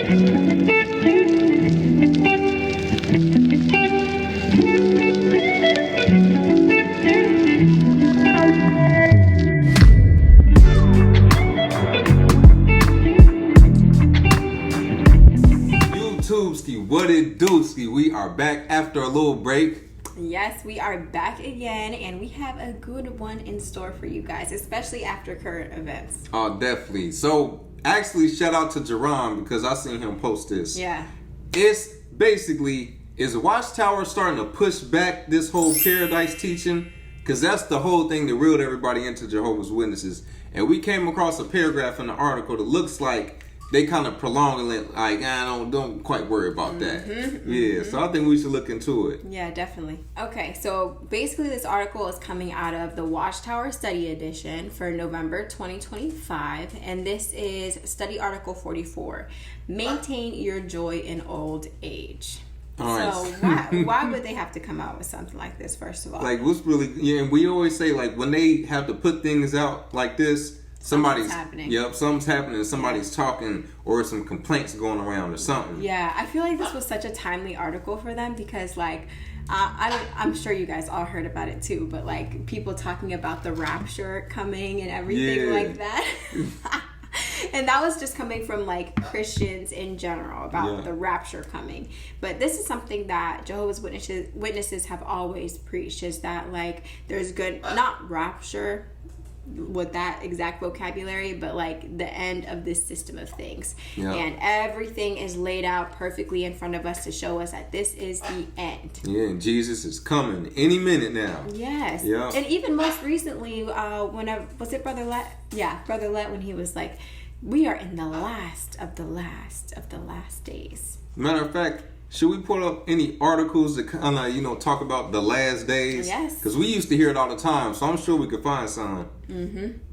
What it do-ski? We are back after a little break. Yes, we are back again, and we have a good one in store for you guys, especially after current events. Oh, definitely. So, actually, shout out to Jerron because I seen him post this. Yeah. It's basically, is Watchtower starting to push back this whole paradise teaching? Because that's the whole thing that reeled everybody into Jehovah's Witnesses. And we came across a paragraph in the article that looks like they kind of prolonging it, like, don't quite worry about that. Yeah, so I think we should look into it. Yeah, definitely. Okay, so basically this article is coming out of the Watchtower Study Edition for November 2025, and this is Study Article 44, Maintain Your Joy in Old Age. Nice. So why would they have to come out with something like this, first of all? Like, what's really, and we always say, like, when they have to put things out like this, something's happening. Yep, something's happening. Somebody's talking, or some complaints going around, or something. Yeah, I feel like this was such a timely article for them because, like, I'm sure you guys all heard about it too, but like people talking about the rapture coming and everything like that. And that was just coming from like Christians in general about the rapture coming. But this is something that Jehovah's Witnesses have always preached, is that like there's good, not rapture with that exact vocabulary, but like the end of this system of things. And everything is laid out perfectly in front of us to show us that this is the end. Yeah, and Jesus is coming any minute now. Yes. And even most recently, whenever was it Brother Let? Yeah, Brother Let, when he was like, we are in the last of the last of the last days. Matter of fact, should we put up any articles that kind of, talk about the last days? Yes. Because we used to hear it all the time, so I'm sure we could find some.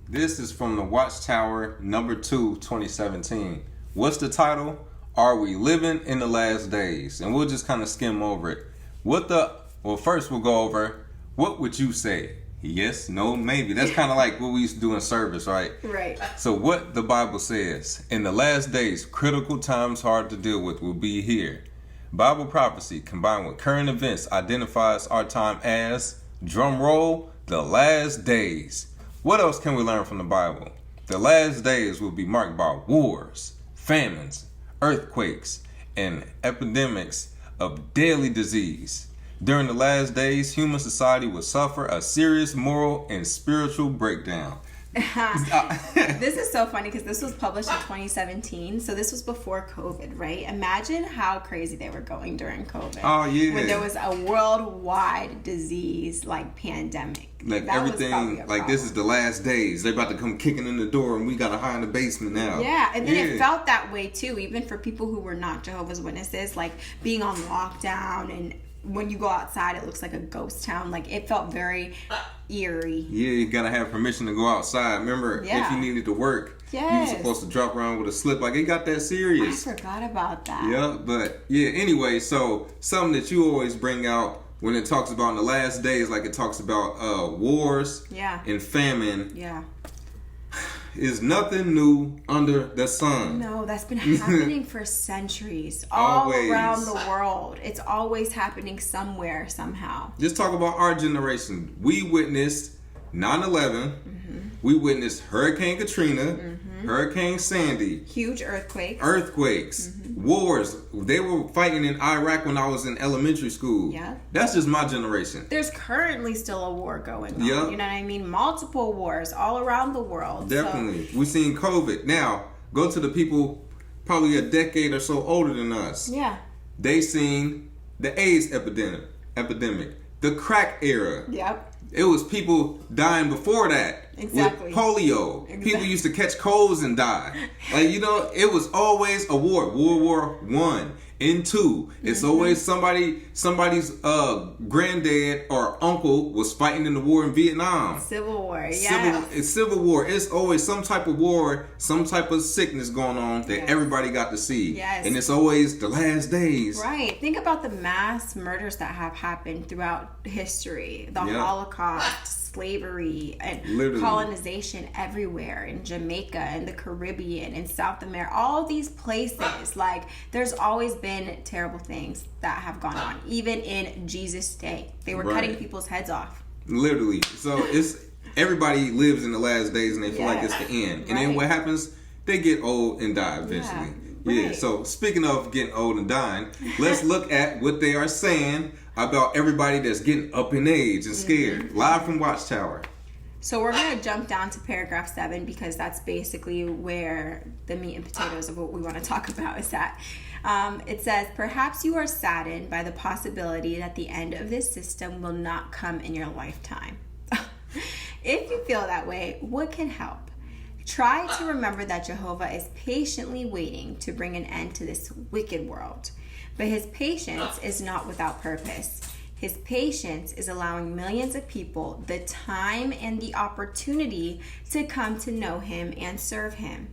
This is from the Watchtower, number 2, 2017. What's the title? Are we living in the last days? And we'll just kind of skim over it. Well, first we'll go over, what would you say? Yes, no, maybe. That's kind of like what we used to do in service, right? Right. So what the Bible says, in the last days, critical times hard to deal with will be here. Bible prophecy combined with current events identifies our time as, drum roll, the last days. What else can we learn from the Bible? The last days will be marked by wars, famines, earthquakes, and epidemics of deadly disease. During the last days, human society will suffer a serious moral and spiritual breakdown. This is so funny because this was published in 2017, so this was before COVID, right? Imagine how crazy they were going during COVID. Oh yeah, when there was a worldwide disease like pandemic, like that everything, like this is the last days. They're about to come kicking in the door, and we gotta hide in the basement now. Yeah, and then it felt that way too, even for people who were not Jehovah's Witnesses, like being on lockdown, and when you go outside, it looks like a ghost town. Like it felt very eerie. Yeah, you gotta have permission to go outside. Remember, if you needed to work, you were supposed to drop around with a slip. Like it got that serious. I forgot about that. Yeah, but anyway, so something that you always bring out when it talks about in the last days, like it talks about wars and famine. Is nothing new under the sun. No, that's been happening for centuries. All around the world. It's always happening somewhere, somehow. Just talk about our generation. We witnessed 9/11. We witnessed Hurricane Katrina, Hurricane Sandy. Huge Earthquakes. Wars. They were fighting in Iraq when I was in elementary school. Yeah. That's just my generation. There's currently still a war going on. You know what I mean? Multiple wars all around the world. Definitely. We've seen COVID. Now, go to the people probably a decade or so older than us. Yeah. They seen the AIDS epidemic, the crack era. Yep. It was people dying before that. Exactly. With polio. Exactly. People used to catch colds and die. Like, it was always a war. World War I and II. It's always somebody's granddad or uncle was fighting in the war in Vietnam. Civil War, Civil War. It's always some type of war, some type of sickness going on that everybody got to see. Yes. And it's always the last days. Right. Think about the mass murders that have happened throughout history. The Holocaust, slavery and Literally. colonization everywhere, in Jamaica and the Caribbean and South America, all these places. Like, there's always been terrible things that have gone on. Even in Jesus' day, they were cutting people's heads off. Literally. So it's everybody lives in the last days and they feel like it's the end. And then what happens? They get old and die eventually. Yeah. So speaking of getting old and dying, let's look at what they are saying about everybody that's getting up in age and scared. Live from Watchtower. So we're going to jump down to paragraph 7 because that's basically where the meat and potatoes of what we want to talk about is at. It says, perhaps you are saddened by the possibility that the end of this system will not come in your lifetime. If you feel that way, what can help? Try to remember that Jehovah is patiently waiting to bring an end to this wicked world. But his patience is not without purpose. His patience is allowing millions of people the time and the opportunity to come to know him and serve him.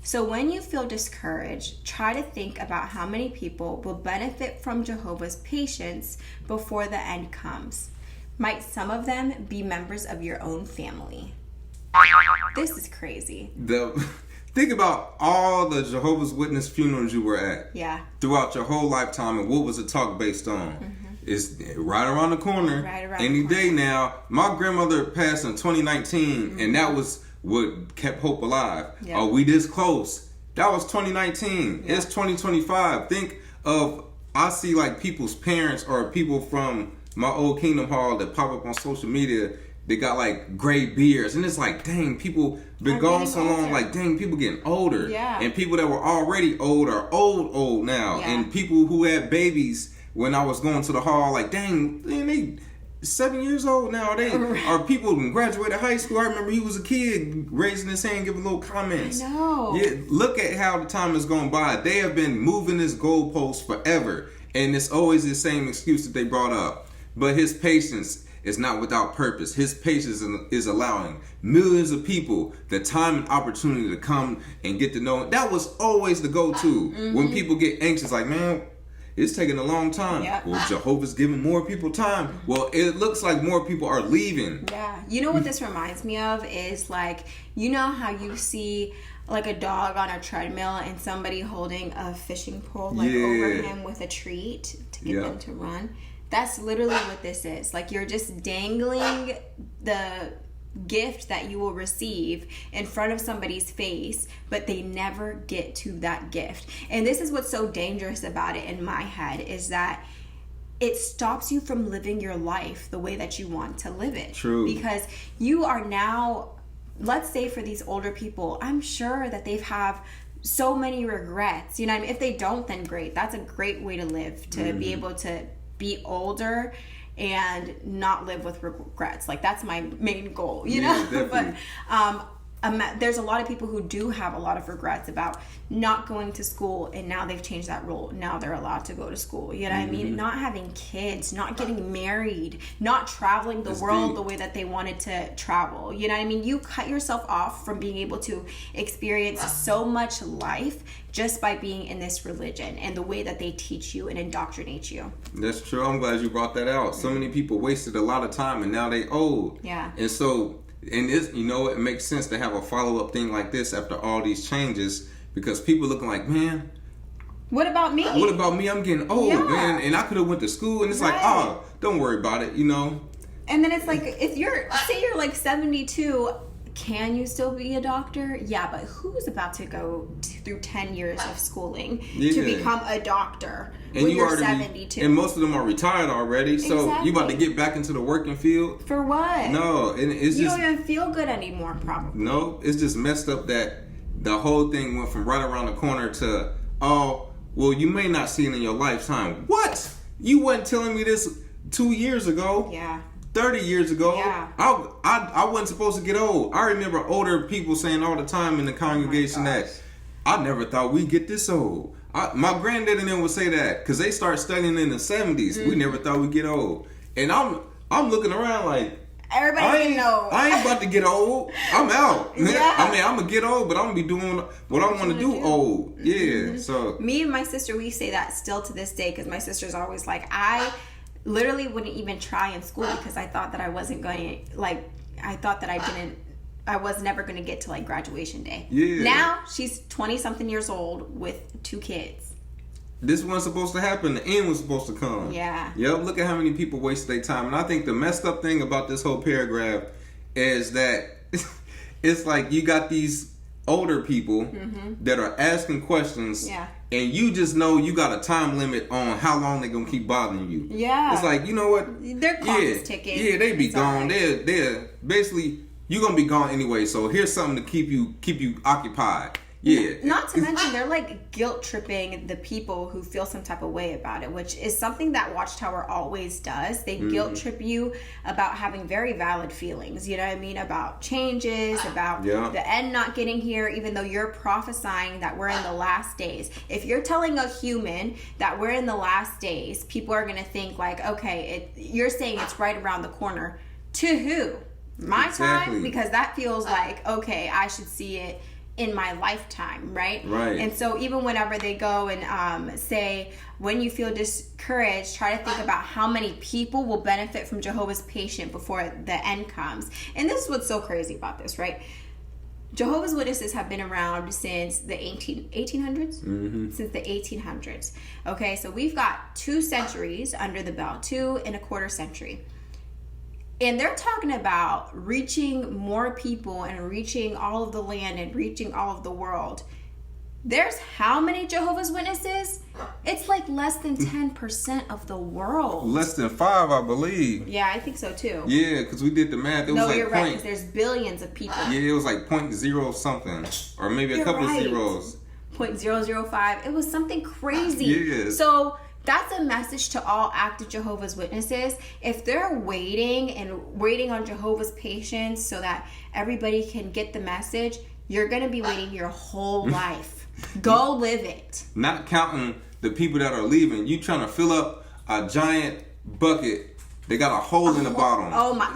So when you feel discouraged, try to think about how many people will benefit from Jehovah's patience before the end comes. Might some of them be members of your own family? This is crazy. Think about all the Jehovah's Witness funerals you were at. Yeah. Throughout your whole lifetime, and what was the talk based on? It's right around the corner. Any day now. My grandmother passed in 2019, and that was what kept hope alive. Yeah. Are we this close? That was 2019. Yeah. It's 2025. Think of, I see like people's parents or people from my old Kingdom Hall that pop up on social media. They got like gray beards, and it's like, dang, people been gone so long. Like, dang, people getting older. Yeah. And people that were already old are old now. Yeah. And people who had babies when I was going to the hall, like, dang, man, they 7 years old now. They are people who graduated high school. I remember he was a kid raising his hand, giving little comments. I know. Yeah, look at how the time has gone by. They have been moving this goalpost forever, and it's always the same excuse that they brought up. But his patience is not without purpose. His patience is allowing millions of people the time and opportunity to come and get to know him. That was always the go-to. When people get anxious, like, man, it's taking a long time. Yep. Well, Jehovah's giving more people time. Well, it looks like more people are leaving. Yeah. You know what this reminds me of is, like, you know how you see like a dog on a treadmill and somebody holding a fishing pole like over him with a treat to get them to run? That's literally what this is. Like, you're just dangling the gift that you will receive in front of somebody's face, but they never get to that gift. And this is what's so dangerous about it in my head, is that it stops you from living your life the way that you want to live it. True. Because you are now, let's say for these older people, I'm sure that they've have so many regrets. You know what I mean? If they don't, then great. That's a great way to live, to be able to be older and not live with regrets. Like, that's my main goal, you know? Definitely. But there's a lot of people who do have a lot of regrets about not going to school, and now they've changed that rule. Now they're allowed to go to school. You know what I mean? Not having kids, not getting married, not traveling the world the way that they wanted to travel. You know what I mean? You cut yourself off from being able to experience so much life just by being in this religion and the way that they teach you and indoctrinate you. That's true. I'm glad you brought that out. So many people wasted a lot of time, and now they old. Yeah. And so, and this, you know, it makes sense to have a follow-up thing like this after all these changes, because people looking like, man, what about me? What about me? I'm getting old, man, and I could have went to school, and it's like, oh, don't worry about it, you know. And then it's like, if you're, say you're like 72, can you still be a doctor? Yeah, but who's about to go through 10 years of schooling to become a doctor when you're 72? And most of them are retired already, so you about to get back into the working field. For what? No, and it's you just... don't even feel good anymore, probably. No, it's just messed up that the whole thing went from right around the corner to, oh, well, you may not see it in your lifetime. What? You wasn't telling me this 2 years ago. Yeah. 30 years ago. Yeah. I wasn't supposed to get old. I remember older people saying all the time in the congregation that I never thought we'd get this old. My granddad and them would say that because they started studying in the 70s. We never thought we'd get old. And I'm looking around like, everybody's getting old. I ain't about to get old. I'm out. Yeah. I mean, I'm going to get old, but I'm going to be doing what I want to do old. Yeah. So me and my sister, we say that still to this day, because my sister's always like, literally wouldn't even try in school because I thought that I wasn't going to, like, I thought that I was never going to get to like graduation day. Yeah. Now she's 20-something years old with 2 kids. This wasn't supposed to happen. The end was supposed to come. Yeah. Yep. Look at how many people waste their time. And I think the messed up thing about this whole paragraph is that it's like you got these older people that are asking questions. Yeah. And you just know you got a time limit on how long they're going to keep bothering you. Yeah. It's like, you know what? Their clock is ticking. Yeah, they be It's gone. right. They're basically, you're going to be gone anyway. So here's something to keep you occupied. Yeah. Not to mention, they're like guilt tripping the people who feel some type of way about it, which is something that Watchtower always does. They guilt trip you about having very valid feelings, you know what I mean? About changes, about the end not getting here, even though you're prophesying that we're in the last days. If you're telling a human that we're in the last days, people are going to think like, okay, you're saying it's right around the corner. To who? My time? Because that feels like, okay, I should see it in my lifetime, right? Right. And so even whenever they go and say, when you feel discouraged, try to think about how many people will benefit from Jehovah's patient before the end comes. And this is what's so crazy about this, right? Jehovah's Witnesses have been around since the 1800s? Since the 1800s. Okay, so we've got 2 centuries under the belt, 2.25 centuries. And they're talking about reaching more people and reaching all of the land and reaching all of the world. There's how many Jehovah's Witnesses? It's like less than 10% of the world. Less than 5, I believe. Yeah, I think so too. Yeah, because we did the math. It was No, like you're right, because there's billions of people. Yeah, it was like 0.0 something. Or maybe a couple of zeros. 0.005. It was something crazy. Yeah. So that's a message to all active Jehovah's Witnesses. If they're waiting on Jehovah's patience so that everybody can get the message, you're going to be waiting your whole life. Go live it. Not counting the people that are leaving. You trying to fill up a giant bucket. They got a hole in the bottom. Oh my.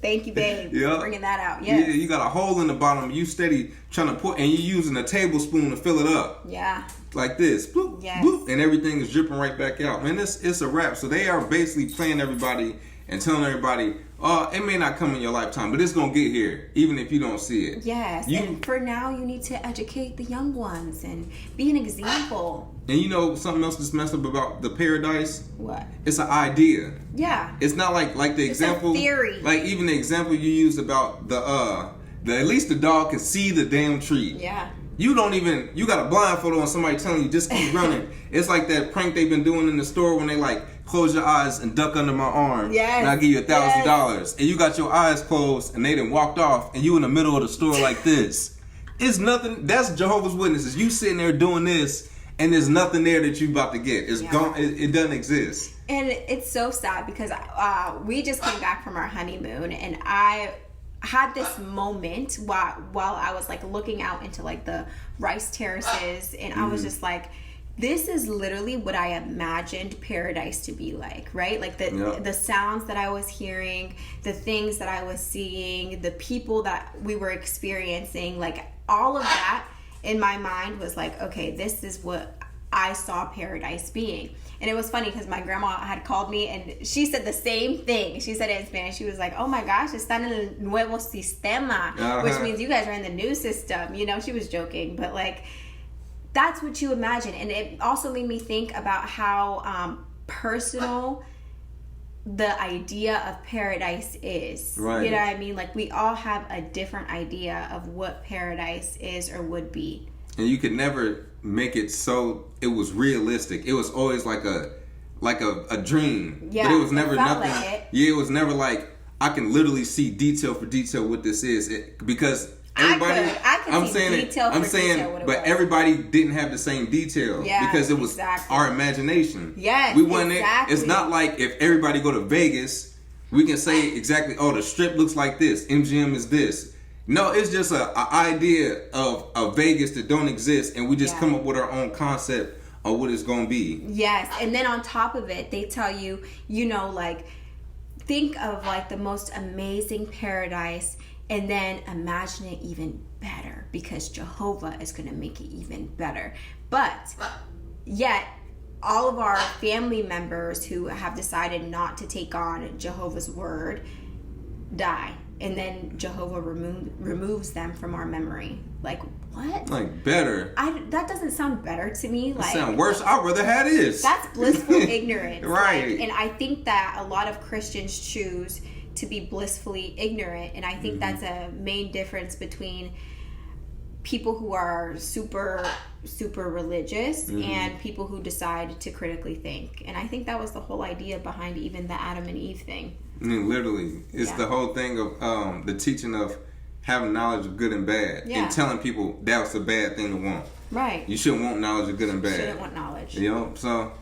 Thank you, babe. Yep. Bringing that out. Yes. Yeah, you got a hole in the bottom. You steady trying to put, and you using a tablespoon to fill it up. Yeah. Like this. Bloop, yes. Bloop, and everything is dripping right back out. Man, it's a wrap. So they are basically playing everybody and telling everybody, oh, it may not come in your lifetime, but it's going to get here, even if you don't see it. Yes. And for now, you need to educate the young ones and be an example. And you know something else that's messed up about the paradise? What? It's an idea. Yeah. It's not like the It's example. a theory. Like even the example you used about the at least the dog can see the damn tree. Yeah. You got a blindfold on, somebody telling you just keep running. It's like that prank they've been doing in the store when they like close your eyes and duck under my arm. Yes. And I give you $1,000. And you got your eyes closed and they done walked off and you in the middle of the store like this. It's nothing. That's Jehovah's Witnesses. You sitting there doing this and there's nothing there that you about to get. It's gone. It doesn't exist. And it's so sad because we just came back from our honeymoon and I had this moment while I was like looking out into like the rice terraces and I was just like, this is literally what I imagined paradise to be like, right? Like the sounds that I was hearing, the things that I was seeing, the people that we were experiencing, like all of that in my mind was like, okay, this is what I saw paradise being. And it was funny because my grandma had called me and she said the same thing. She said it in Spanish. She was like, oh my gosh, están en el nuevo sistema, which means you guys are in the new system. You know, she was joking, but like, that's what you imagine. And it also made me think about how personal the idea of paradise is. Right. You know what I mean? Like we all have a different idea of what paradise is or would be. And you could never make it so it was realistic. It was always like a dream. Yeah, but it was never it felt nothing. like it. Yeah, it was never like I can literally see detail for detail what this is. Because everybody I could see detail for detail what it but was. everybody didn't have the same detail. Yeah, because it was our imagination. Yes, we wasn't exactly. It's not like if everybody go to Vegas, we can say exactly, oh, the strip looks like this, MGM is this. No, it's just an idea of Vegas that don't exist, and we just come up with our own concept of what it's going to be. Yes, and then on top of it, they tell you, you know, like, think of, like, the most amazing paradise, and then imagine it even better, because Jehovah is going to make it even better. But, yet, all of our family members who have decided not to take on Jehovah's word die, and then Jehovah removes them from our memory. Like, what? Like, better. That doesn't sound better to me. Like, sound worse. I'd rather have this. That's blissful ignorance. Right. Like, and I think that a lot of Christians choose to be blissfully ignorant, and I think that's a main difference between people who are super religious and people who decide to critically think. And I think that was the whole idea behind even the Adam and Eve thing. I mean, literally, it's the whole thing of the teaching of having knowledge of good and bad, and telling people that was a bad thing to want. Right. You shouldn't want knowledge of good and bad. You shouldn't want knowledge. You know, so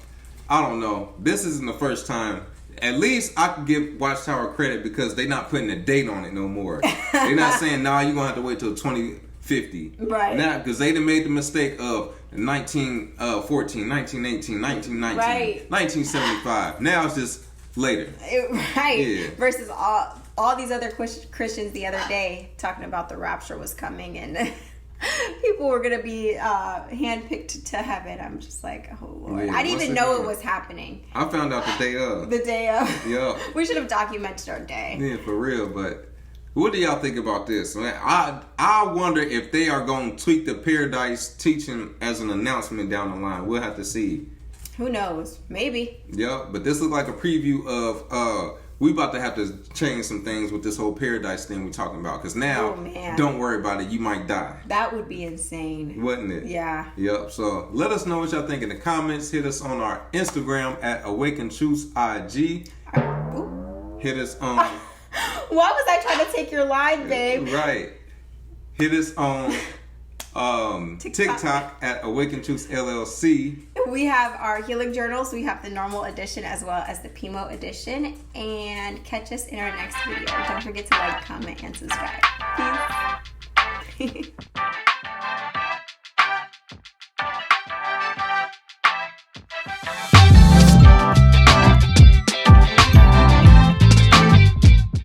I don't know. This isn't the first time. At least I can give Watchtower credit because they're not putting a date on it no more. They're not saying, nah, you're gonna have to wait till 2050. Right. Now, because they done made the mistake of 1914, 1918, 1919, right. 1975. Now it's just later. Right. Yeah. Versus all these other Christians the other day talking about the rapture was coming and people were going to be handpicked to heaven. I'm just like, oh, Lord. Yeah, I didn't even know it was happening. I found out the day of. The day of. Yeah. We should have documented our day. Yeah, for real. But what do y'all think about this? Man, I wonder if they are going to tweak the Paradise teaching as an announcement down the line. We'll have to see. Who knows? Maybe. Yeah, but this looks like a preview of we about to have to change some things with this whole Paradise thing we're talking about. Because now, don't worry about it. You might die. That would be insane. Wouldn't it? Yeah. Yep. So let us know what y'all think in the comments. Hit us on our Instagram at Awaken Truths IG. Hit us on... Why was I trying to take your line, babe? Right. Hit us on TikTok at Awaken Truths LLC. We have our healing journals. We have the normal edition as well as the Pimo edition. And catch us in our next video. Don't forget to like, comment, and subscribe. Peace.